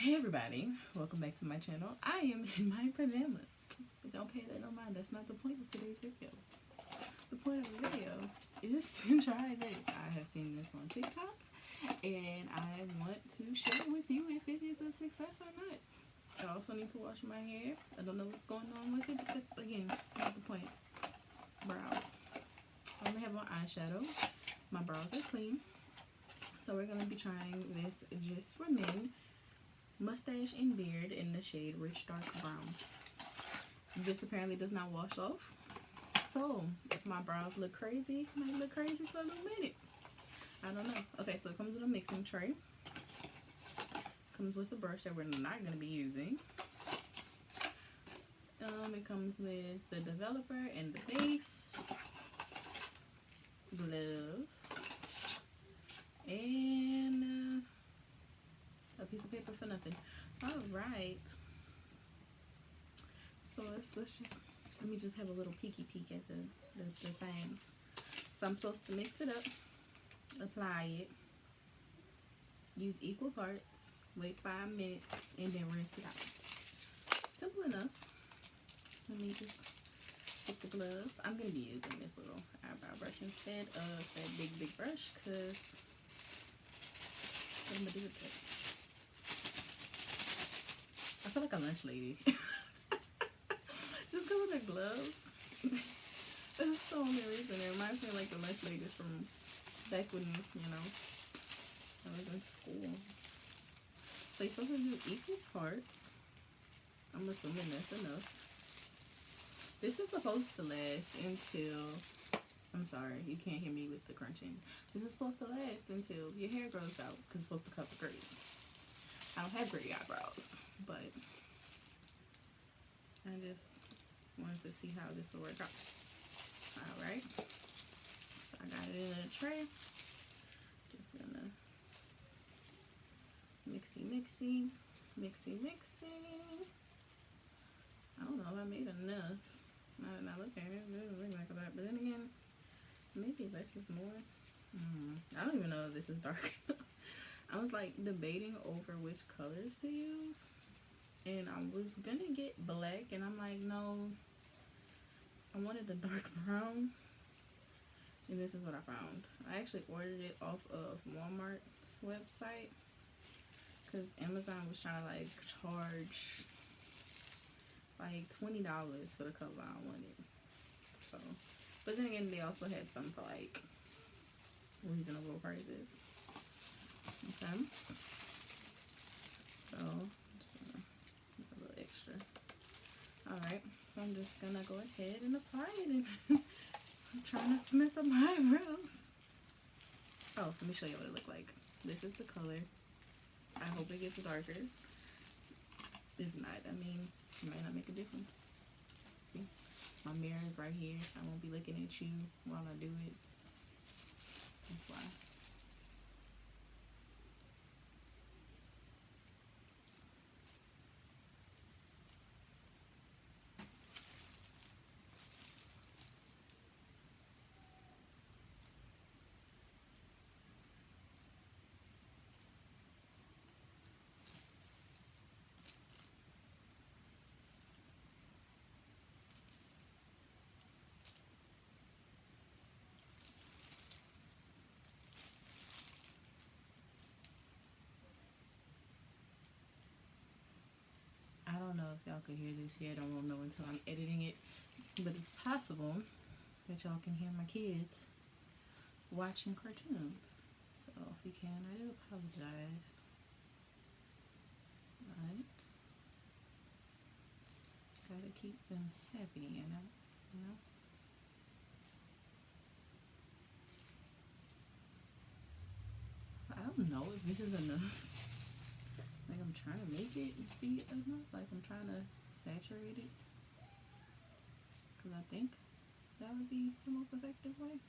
Hey everybody, welcome back to my channel. I am in my pajamas, but don't pay that no mind. That's not the point of today's video. The point of the video is to try this. I have seen this on TikTok, and I want to share with you if it is a success or not. I also need to wash my hair. I don't know what's going on with it, but again, not the point. Brows. I only have on eyeshadow. My brows are clean. So we're going to be trying this just for men. Mustache and beard in the shade Rich Dark Brown. This apparently does not wash off. So if my brows look crazy, it might look crazy for a little minute. I don't know. Okay, so it comes with a mixing tray. Comes with a brush that we're not going to be using. It comes with the developer and the base, gloves, and a piece of paper for nothing. All right. So let me just have a little peeky peek at the things. So I'm supposed to mix it up, apply it, use equal parts, wait 5 minutes, and then rinse it out. Simple enough. Let me just get the gloves. I'm going to be using this little eyebrow brush instead of that big brush because what I'm going to do with it. I feel like a lunch lady. Just because of the gloves. That's the only reason. It reminds me of like the lunch ladies from back when, I was in school. So you're supposed to do equal parts. I'm assuming that's enough. This is supposed to last until, I'm sorry, you can't hear me with the crunching. This is supposed to last until your hair grows out because it's supposed to cover grays. I don't have gray eyebrows, but I just wanted to see how this will work out. Alright, so I got it in a tray. Just gonna mixy. I don't know if I made enough. Now look at it, it doesn't look like that, but then again, maybe less is more. I don't even know if this is dark. I was like debating over which colors to use, and I was gonna get black, and I'm like, no, I wanted the dark brown, and this is what I found. I actually ordered it off of Walmart's website because Amazon was trying to like charge like $20 for the color I wanted. So, but then again, they also had some for like reasonable prices. Okay. So, just gonna put a little extra. Alright, so I'm just gonna go ahead and apply it. And I'm trying not to mess up my eyebrows. Oh, let me show you what it looks like. This is the color. I hope it gets darker. If not, I mean, it might not make a difference. See? My mirror is right here. I won't be looking at you while I do it. That's why. I don't know if y'all can hear this yet. I won't know until I'm editing it. But it's possible that y'all can hear my kids watching cartoons. So if you can, I do apologize. Right? Gotta keep them happy, you know? So I don't know if this is enough. Like I'm trying to make it be enough. Like I'm trying to saturate it. Because I think that would be the most effective way.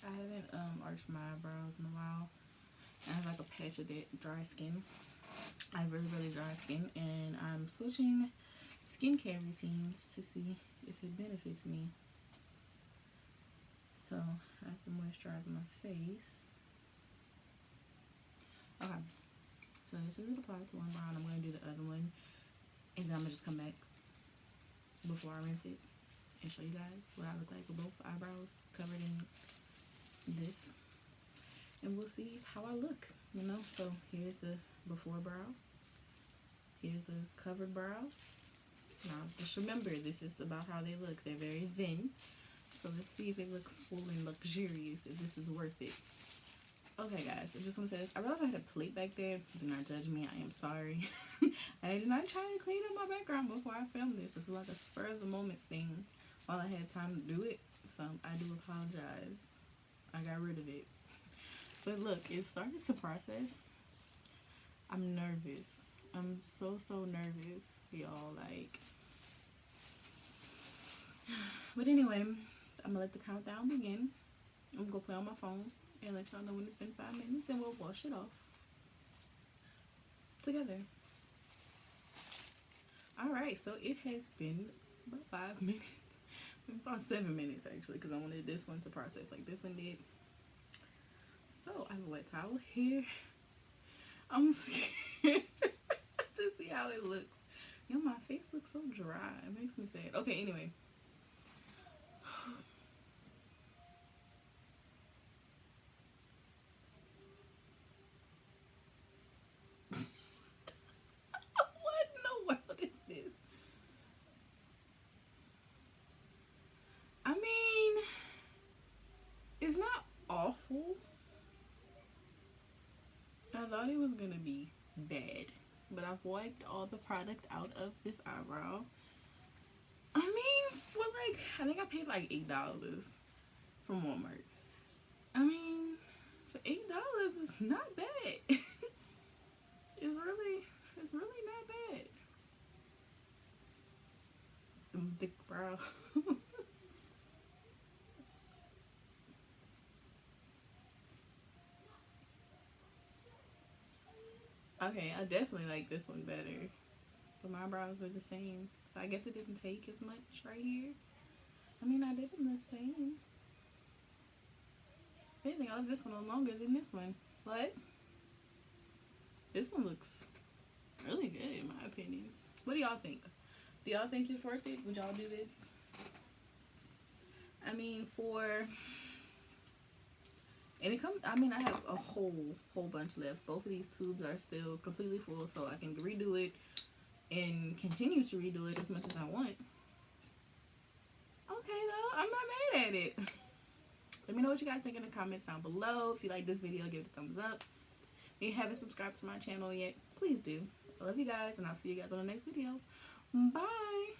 I haven't arched my eyebrows in a while. I have like a patch of dry skin. I have really dry skin, and I'm switching skincare routines to see if it benefits me. So I have to moisturize my face. Okay. So this is applied to one brow, and I'm going to do the other one. And then I'm going to just come back before I rinse it and show you guys what I look like with both eyebrows covered in this. And we'll see how I look, you know. So here's the before brow. Here's the covered brow. Now just remember, this is about how they look. They're very thin. So let's see if it looks full and luxurious, if this is worth it. Okay guys, I just want to say this. I realized I had a plate back there. Do not judge me, I am sorry. I did not try to clean up my background before I filmed this. This was like a spur of the moment thing while I had time to do it. So I do apologize. I got rid of it. But look, it started to process. I'm nervous. I'm so nervous, y'all. Like, but anyway, I'm gonna let the countdown begin. I'm gonna go play on my phone and let y'all know when it's been 5 minutes, and we'll wash it off together. Alright, so it has been about 5 minutes. About 7 minutes actually, because I wanted this one to process like this one did. So I have a wet towel here. I'm scared to see how it looks. Yo, my face looks so dry. It makes me sad. Okay, anyway. What in the world is this? I mean, it's not awful. I thought it was gonna be bad, but I've wiped all the product out of this eyebrow. I mean, for like, I think I paid like $8 from Walmart. I mean, for $8, it's not bad. It's really not bad. Them thick brows. Okay, I definitely like this one better. But my brows are the same. So I guess it didn't take as much right here. I mean, I did them the same. If anything, I love this one longer than this one. But this one looks really good in my opinion. What do y'all think? Do y'all think it's worth it? Would y'all do this? I mean, and it comes, I mean, I have a whole bunch left. Both of these tubes are still completely full, so I can redo it and continue to redo it as much as I want. Okay, though, I'm not mad at it. Let me know what you guys think in the comments down below. If you like this video, give it a thumbs up. If you haven't subscribed to my channel yet, please do. I love you guys, and I'll see you guys on the next video. Bye!